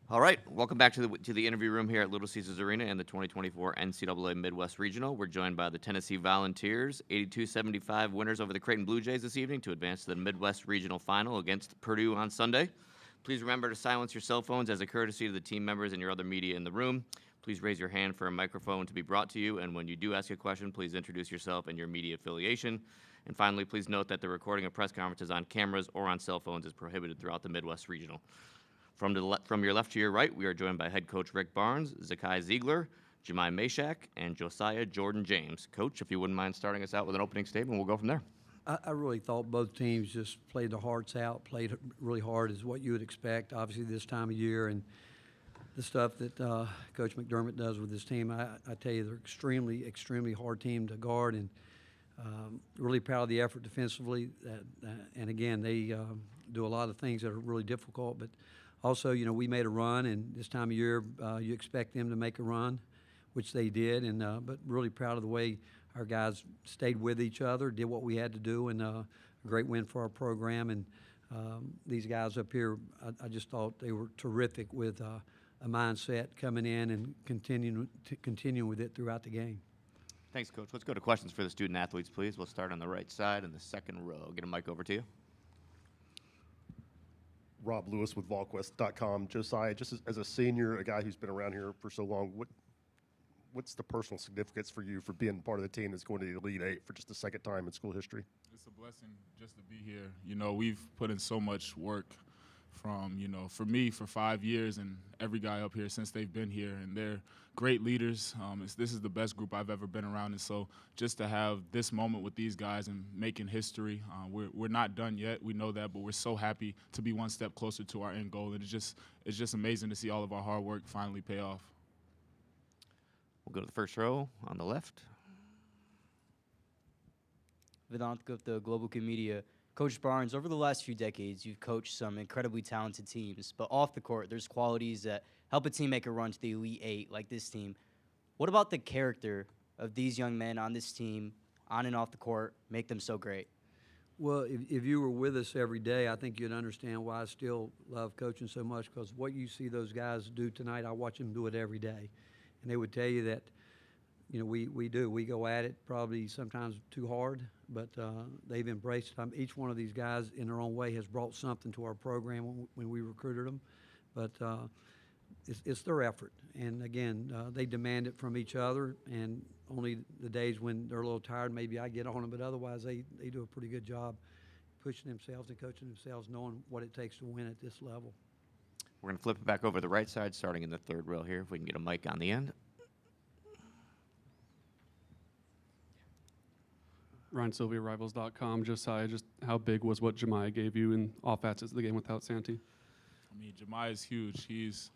All right, welcome back to the interview room here at Little Caesars Arena in the 2024 NCAA Midwest Regional. We're joined by the Tennessee Volunteers, 82-75 winners over the Creighton Blue Jays this evening to advance to the Midwest Regional Final against Purdue on Sunday. Please remember to silence your cell phones as a courtesy to the team members and your other media in the room. Please raise your hand for a microphone to be brought to you, and when you do ask a question, please introduce yourself and your media affiliation. And finally, please note that the recording of press conferences on cameras or on cell phones is prohibited throughout the Midwest Regional. From your left to your right, we are joined by head coach Rick Barnes, Zakai Ziegler, Jemai Mashak, and Josiah Jordan James. Coach, if you wouldn't mind starting us out with an opening statement, we'll go from there. I really thought both teams just played their hearts out, played really hard as what you would expect, obviously, this time of year. And the stuff that Coach McDermott does with his team, I tell you, they're extremely, extremely hard team to guard. And really proud of the effort defensively. And again, they do a lot of things that are really difficult. But also, you know, we made a run, and this time of year, you expect them to make a run, which they did. And but really proud of the way our guys stayed with each other, did what we had to do, and a great win for our program. And these guys up here, I just thought they were terrific with a mindset coming in and continuing with it throughout the game. Thanks, Coach. Let's go to questions for the student athletes, please. We'll start on the right side in the second row. Get a mic over to you. Rob Lewis with VolQuest.com. Josiah, just as a senior, a guy who's been around here for so long, what's the personal significance for you for being part of the team that's going to the Elite Eight for just the second time in school history? It's a blessing just to be here. You know, we've put in so much work from, you know, for me for 5 years and every guy up here since they've been here, and they're great leaders. This is the best group I've ever been around, and so just to have this moment with these guys and making history, we're not done yet. We know that, but we're so happy to be one step closer to our end goal, and it's just amazing to see all of our hard work finally pay off. We'll go to the first row on the left. Vedant Gupta, Global Media. Coach Barnes, over the last few decades, you've coached some incredibly talented teams, but off the court, there's qualities that help a team make a run to the Elite Eight, like this team. What about the character of these young men on this team, on and off the court, make them so great? Well, if you were with us every day, I think you'd understand why I still love coaching so much, because what you see those guys do tonight, I watch them do it every day. And they would tell you that, you know, we do. We go at it probably sometimes too hard, but they've embraced it. Each one of these guys in their own way has brought something to our program when we recruited them. But it's their effort. And, again, they demand it from each other. And only the days when they're a little tired, maybe I get on them. But otherwise, they do a pretty good job pushing themselves and coaching themselves, knowing what it takes to win at this level. We're going to flip it back over to the right side, starting in the third row here, if we can get a mic on the end. Ryan Sylvia, Rivals.com. Josiah, just how big was what Jemai gave you in all facets of the game without Santi? I mean, Jemai is huge. He's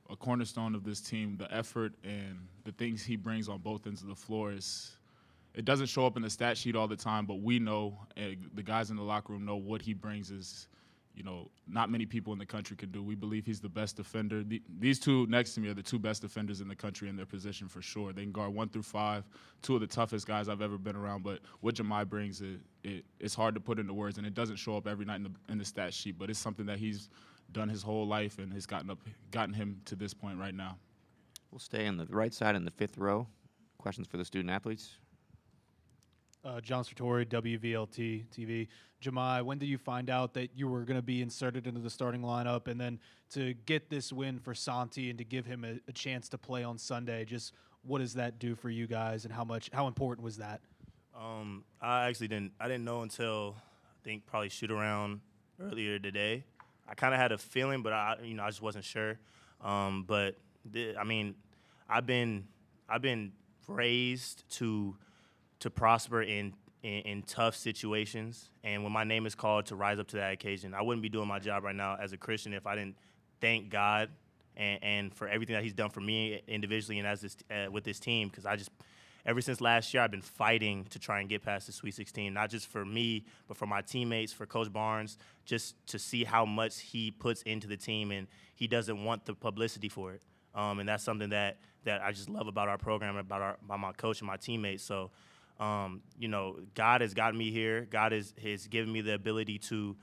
a cornerstone of this team. The effort and the things he brings on both ends of the floor it doesn't show up in the stat sheet all the time, but we know, the guys in the locker room know what he brings is, you know, not many people in the country can do. We believe he's the best defender. These two next to me are the two best defenders in the country in their position for sure. They can guard 1 through 5, two of the toughest guys I've ever been around. But what Jemai brings, it's hard to put into words, and it doesn't show up every night in the stat sheet. But it's something that he's done his whole life and has gotten him to this point right now. We'll stay on the right side in the fifth row. Questions for the student athletes? John Sartori, WVLT TV. Jemai, when did you find out that you were going to be inserted into the starting lineup, and then to get this win for Santi and to give him a chance to play on Sunday? Just what does that do for you guys, and how important was that? I actually didn't know until I think probably shoot around earlier today. I kind of had a feeling, but I just wasn't sure. I've been raised to prosper in tough situations, and when my name is called, to rise up to that occasion. I wouldn't be doing my job right now as a Christian if I didn't thank God and for everything that He's done for me individually and with this team, because ever since last year, I've been fighting to try and get past the Sweet 16, not just for me, but for my teammates, for Coach Barnes, just to see how much he puts into the team, and he doesn't want the publicity for it. And that's something that I just love about our program, about my coach and my teammates. So, God has gotten me here. God has given me the ability to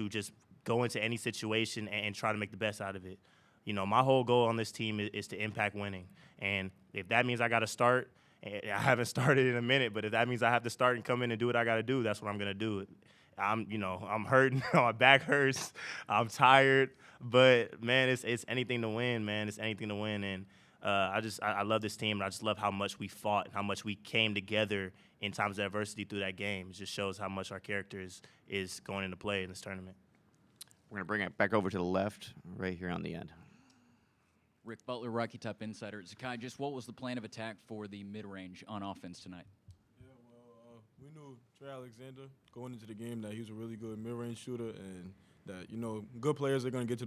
just go into any situation and try to make the best out of it. my whole goal on this team is to impact winning. And if that means I got to start, I haven't started in a minute, but if that means I have to start and come in and do what I got to do, that's what I'm going to do. I'm hurting. My back hurts. I'm tired. But, man, it's anything to win, man. It's anything to win. And I love this team, and I just love how much we fought and how much we came together in times of adversity through that game. It just shows how much our character is going into play in this tournament. We're going to bring it back over to the left, right here on the end. Rick Butler, Rocky Top Insider. Zakai, just what was the plan of attack for the mid-range on offense tonight? Yeah, well, we knew Trey Alexander going into the game that he was a really good mid-range shooter, and that good players are going to get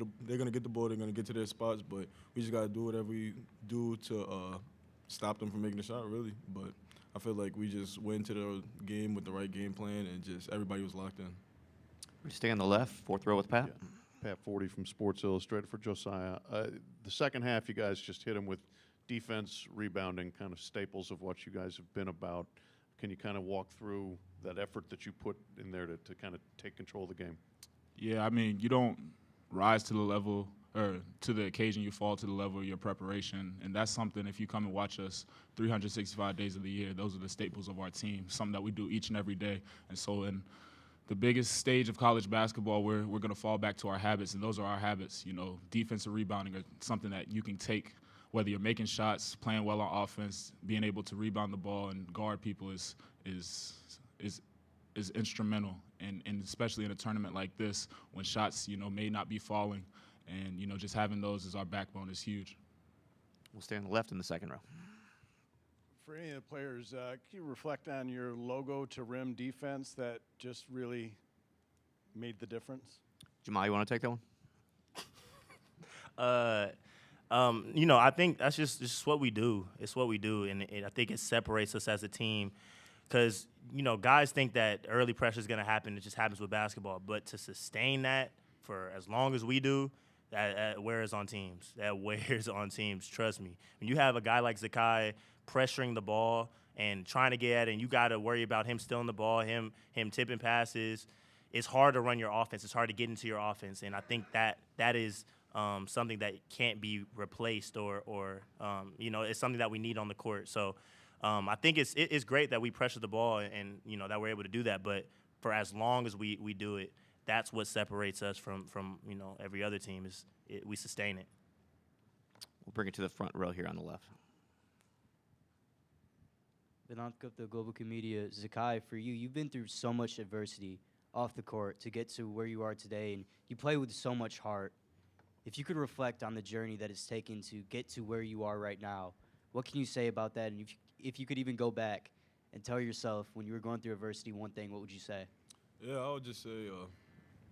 the ball, they're going to get to their spots, but we just got to do whatever we do to stop them from making the shot, really. But I feel like we just went into the game with the right game plan, and just everybody was locked in. We stay on the left, fourth row with Pat. Yeah. Pat Forty from Sports Illustrated for Josiah. The second half, you guys just hit him with defense, rebounding, kind of staples of what you guys have been about. Can you kind of walk through that effort that you put in there to kind of take control of the game? Yeah, I mean, you don't rise to the level or to the occasion, you fall to the level of your preparation. And that's something, if you come and watch us 365 days of the year, those are the staples of our team, something that we do each and every day. And so in the biggest stage of college basketball, we're going to fall back to our habits, and those are our habits. Defensive rebounding are something that you can take, whether you're making shots, playing well on offense, being able to rebound the ball and guard people is instrumental, and especially in a tournament like this when shots, may not be falling, and, just having those as our backbone is huge. We'll stay on the left in the second row. For any of the players, can you reflect on your logo to rim defense that just really made the difference? Jamal, you want to take that one? I think that's just what we do. It's what we do, and I think it separates us as a team. Because, guys think that early pressure is going to happen. It just happens with basketball. But to sustain that for as long as we do, that wears on teams. That wears on teams, trust me. When you have a guy like Zakai pressuring the ball and trying to get at it, and you got to worry about him stealing the ball, him tipping passes, it's hard to run your offense. It's hard to get into your offense. And I think that is something that can't be replaced or it's something that we need on the court. So I think it's great that we pressure the ball and that we're able to do that. But for as long as we do it, that's what separates us from every other team is we sustain it. We'll bring it to the front row here on the left. Benant Gupta, Global Media. Zakai, for you, you've been through so much adversity off the court to get to where you are today, and you play with so much heart. If you could reflect on the journey that it's taken to get to where you are right now, what can you say about that? And if you could even go back and tell yourself when you were going through adversity one thing, what would you say? Yeah, I would just say,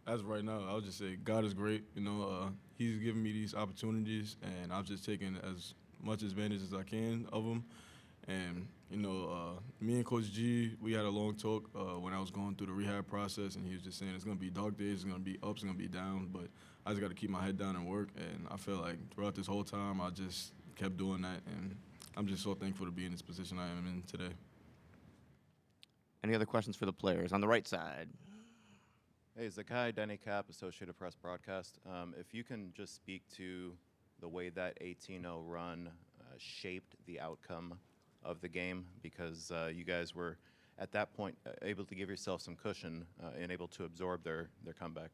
as of right now, I would just say God is great. He's given me these opportunities, and I've just taken as much advantage as I can of them. And, me and Coach G, we had a long talk when I was going through the rehab process, and he was just saying it's going to be dark days, it's going to be ups, it's going to be downs, but I just got to keep my head down and work. And I feel like throughout this whole time, I just kept doing that, and I'm just so thankful to be in this position I am in today. Any other questions for the players? On the right side. Hey, Zakai, Denny Cap, Associated Press Broadcast. If you can just speak to the way that 18-0 run shaped the outcome of the game, because you guys were, at that point, able to give yourself some cushion and able to absorb their comeback.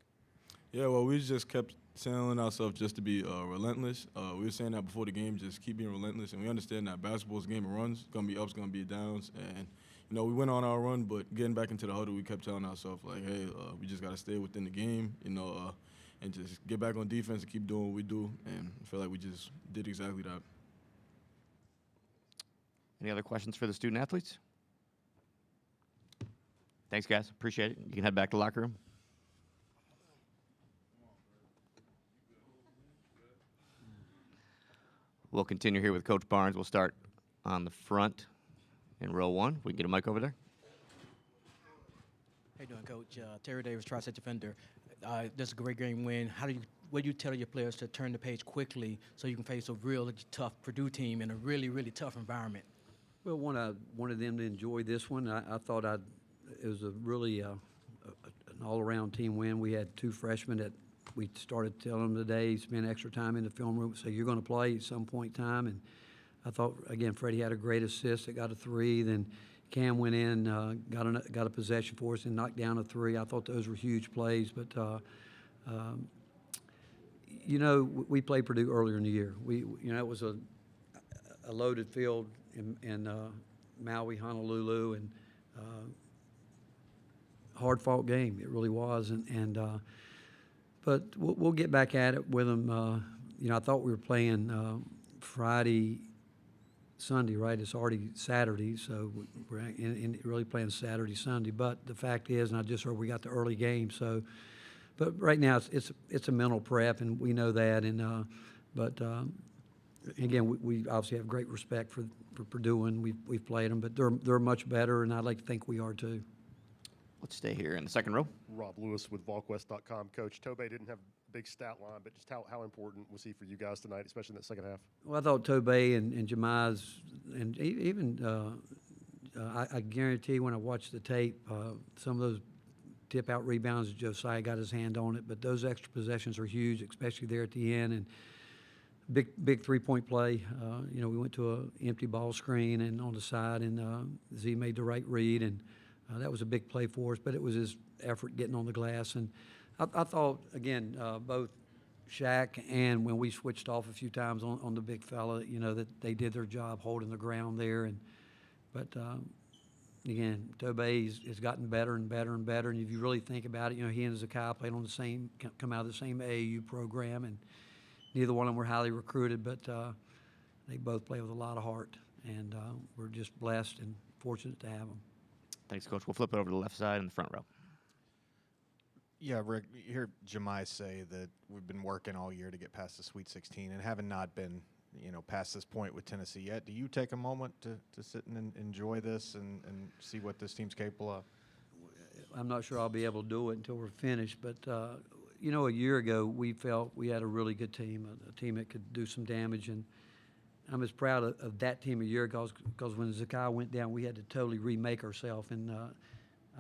Yeah, well, we just kept telling ourselves just to be relentless. We were saying that before the game, just keep being relentless, and we understand that basketball's a game of runs. It's going to be ups, going to be downs, and we went on our run, but getting back into the huddle, we kept telling ourselves, like, hey, we just got to stay within the game, and just get back on defense and keep doing what we do, and I feel like we just did exactly that. Any other questions for the student athletes? Thanks, guys. Appreciate it. You can head back to the locker room. We'll continue here with Coach Barnes. We'll start on the front in row one. We can get a mic over there. How you doing, Coach? Terry Davis, Tri-State defender. That's a great game win. What do you tell your players to turn the page quickly so you can face a really tough Purdue team in a really, really tough environment? Well, I wanted them to enjoy this one. I thought it was a really an all-around team win. We had two freshmen that we started telling him today, spend extra time in the film room, say, you're going to play at some point in time. And I thought, again, Freddie had a great assist that got a 3. Then Cam went in, got a possession for us and knocked down a 3. I thought those were huge plays. But, you know, we played Purdue earlier in the year. It was a loaded field in Maui, Honolulu, and hard-fought game. It really was. But we'll get back at it with them. I thought we were playing Friday, Sunday, right? It's already Saturday, so we're really playing Saturday, Sunday. But the fact is, and I just heard we got the early game, so. But right now it's a mental prep, and we know that. And again, we obviously have great respect for Purdue, and we've played them, but they're much better, and I'd like to think we are too. Let's stay here in the second row. Rob Lewis with VolQuest.com. Coach, Tobey didn't have a big stat line, but just how important was he for you guys tonight, especially in that second half? Well, I thought Tobey and Jemiah's, and even I guarantee when I watched the tape, some of those tip-out rebounds, Josiah got his hand on it, but those extra possessions are huge, especially there at the end. And big three-point play. We went to an empty ball screen and on the side, and Z made the right read, and that was a big play for us, but it was his effort getting on the glass. And I thought, again, both Shaq and when we switched off a few times on the big fella, that they did their job holding the ground there. But again, Tobey has gotten better and better and better. And if you really think about it, he and Zakai played on come out of the same AAU program, and neither one of them were highly recruited, but they both play with a lot of heart. And we're just blessed and fortunate to have them. Thanks, Coach. We'll flip it over to the left side in the front row. Yeah, Rick, you hear Jemiah say that we've been working all year to get past the Sweet 16 and haven't not been, past this point with Tennessee yet. Do you take a moment to sit and enjoy this and see what this team's capable of? I'm not sure I'll be able to do it until we're finished, but, a year ago we felt we had a really good team, a team that could do some damage, and I'm as proud of that team a year ago because when Zakai went down, we had to totally remake ourselves. And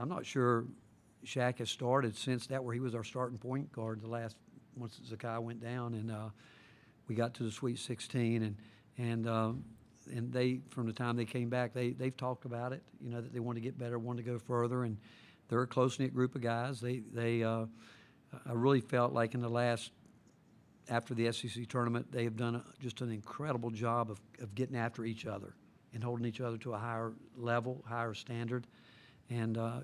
I'm not sure Shaq has started since that, where he was our starting point guard once Zakai went down, and we got to the Sweet 16. And they, from the time they came back, they've talked about it. That they want to get better, want to go further, and they're a close knit group of guys. I really felt like in the last. After the SEC tournament, they have done just an incredible job of getting after each other and holding each other to a higher level, higher standard. And I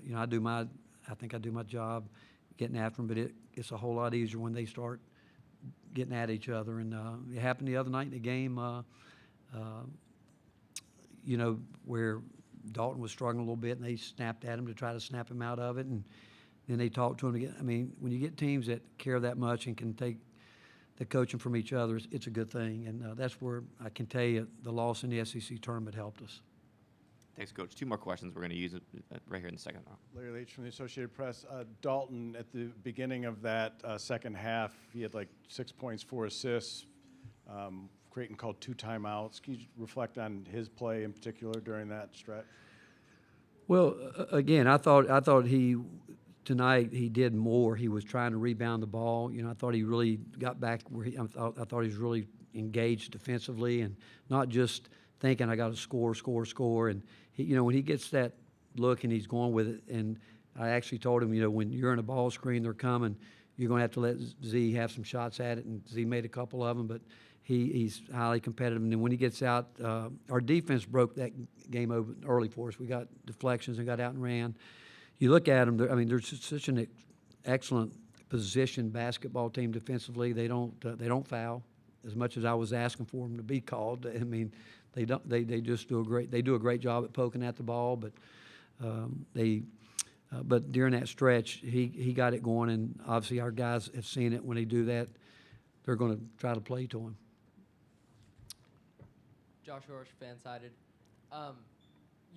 think I do my job getting after them, but it's a whole lot easier when they start getting at each other. And it happened the other night in the game, where Dalton was struggling a little bit, and they snapped at him to try to snap him out of it. And then they talked to him again. I mean, when you get teams that care that much and can take the coaching from each other, it's a good thing. And that's where I can tell you the loss in the SEC tournament helped us. Thanks, Coach. 2 more questions. We're going to use it right here in the second row. Larry Leach from the Associated Press. Dalton, at the beginning of that second half, he had like 6 points, 4 assists. Creighton called 2 timeouts. Can you reflect on his play in particular during that stretch? Well, again, I thought tonight he did more. He was trying to rebound the ball. I thought he really got back where I thought he was really engaged defensively and not just thinking I got to score. And when he gets that look and he's going with it, and I actually told him, when you're in a ball screen, they're coming, you're going to have to let Z have some shots at it, and Z made a couple of them, but he's highly competitive. And then when he gets out, our defense broke that game open early for us. We got deflections and got out and ran. You look at them, they're such an excellent position basketball team defensively. They don't foul as much as I was asking for them to be called. I mean, they don't. They just do a great job at poking at the ball. But but during that stretch, he got it going, and obviously our guys have seen it. When they do that, they're going to try to play to him. Josh Horsch, fan-sided.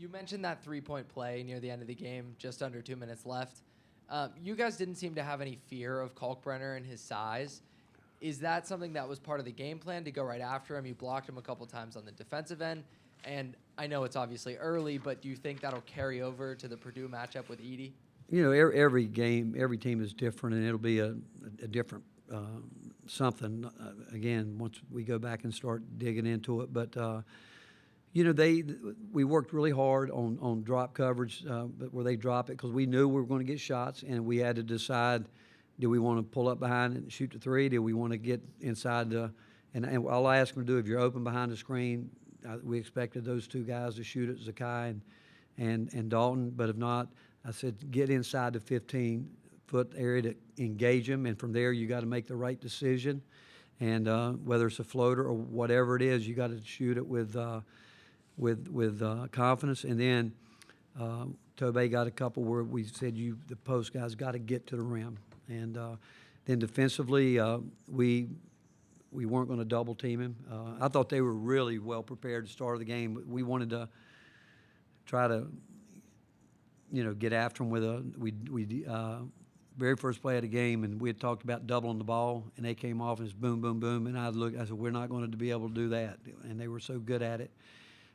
You mentioned that three-point play near the end of the game, just under 2 minutes left. You guys didn't seem to have any fear of Kalkbrenner and his size. Is that something that was part of the game plan to go right after him? You blocked him a couple times on the defensive end. And I know it's obviously early, but do you think that'll carry over to the Purdue matchup with Edey? You know, every game, every team is different, and it'll be a different something. Again, once we go back and start digging into it, but you know, we worked really hard on drop coverage, but where they drop it, because we knew we were going to get shots, and we had to decide: do we want to pull up behind it and shoot the three? Do we want to get inside the? And all I asked them to do, if you're open behind the screen, we expected those two guys to shoot it, Zakai and Dalton. But if not, I said, get inside the 15-foot area to engage them, and from there you got to make the right decision. And whether it's a floater or whatever it is, you got to shoot it with confidence. And then Tobey got a couple where we said the post guys got to get to the rim. And then defensively, we weren't going to double team him. I thought they were really well prepared to start the game. We wanted to try to, you know, get after them with very first play of the game, and we had talked about doubling the ball, and they came off and it's boom, boom, boom, and I said, we're not going to be able to do that, and they were so good at it.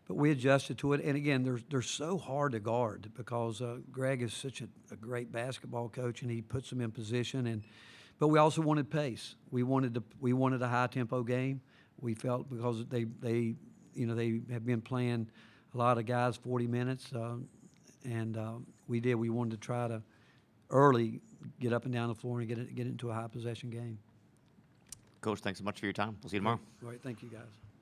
But we adjusted to it, and again, they're so hard to guard because Greg is such a great basketball coach, and he puts them in position. But we also wanted pace. We wanted a high tempo game. We felt because they have been playing a lot of guys 40 minutes, and we wanted to try to early get up and down the floor and get into a high possession game. Coach, thanks so much for your time. We'll see you tomorrow. All right, thank you guys.